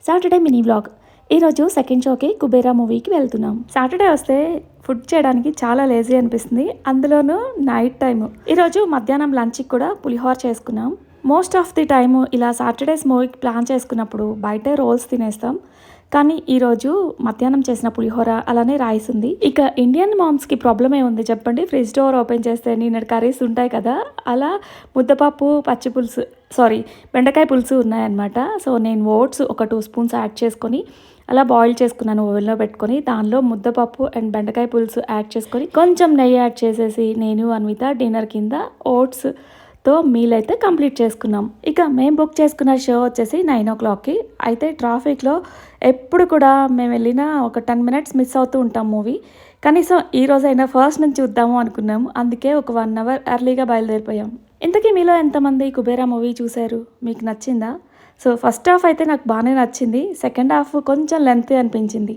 Saturday mini vlog. ఈరోజు second షోకి కుబేరా మూవీకి వెళ్తున్నాం. సాటర్డే వస్తే ఫుడ్ చేయడానికి చాలా లేజీ అనిపిస్తుంది, అందులోనూ నైట్ టైము. ఈరోజు మధ్యాహ్నం లంచ్కి కూడా పులిహోర చేసుకున్నాం. మోస్ట్ ఆఫ్ ది టైము ఇలా సాటర్డేస్ మూవీకి ప్లాన్ చేసుకున్నప్పుడు బయటే రోల్స్ తినేస్తాం. కానీ ఈరోజు మధ్యాహ్నం చేసిన పులిహోర అలానే రైస్ ఉంది. ఇక ఇండియన్ మామ్స్కి ప్రాబ్లం ఏముంది చెప్పండి, ఫ్రిడ్జ్ డోర్ ఓపెన్ చేస్తే నిన్నటి కర్రీస్ ఉంటాయి కదా, అలా ముద్దపప్పు పచ్చి పులుసు బెండకాయ పులుసు ఉన్నాయన్నమాట. సో నేను ఓట్స్ ఒక 2 స్పూన్స్ యాడ్ చేసుకొని అలా బాయిల్ చేసుకున్నాను ఓవెన్లో పెట్టుకొని. దానిలో ముద్దపప్పు అండ్ బెండకాయ పులుసు యాడ్ చేసుకొని కొంచెం నెయ్యి యాడ్ చేసేసి నేను అన్విత డిన్నర్ కింద ఓట్స్తో మీల్ అయితే కంప్లీట్ చేసుకున్నాం. ఇక మేము బుక్ చేసుకున్న షో వచ్చేసి 9 o'clockకి. అయితే ట్రాఫిక్లో ఎప్పుడు కూడా మేము వెళ్ళిన ఒక 10 minutes మిస్ అవుతూ ఉంటాం మూవీ. కనీసం ఈ రోజైనా ఫస్ట్ నుంచి చూద్దాము అనుకున్నాము, అందుకే ఒక 1 hour ఎర్లీగా బయలుదేరిపోయాం. ఇంతకీ మీలో ఎంతమంది కుబేరా మూవీ చూశారు, మీకు నచ్చిందా? సో ఫస్ట్ హాఫ్ అయితే నాకు బాగానే నచ్చింది, సెకండ్ హాఫ్ కొంచెం లెంతీ అనిపించింది.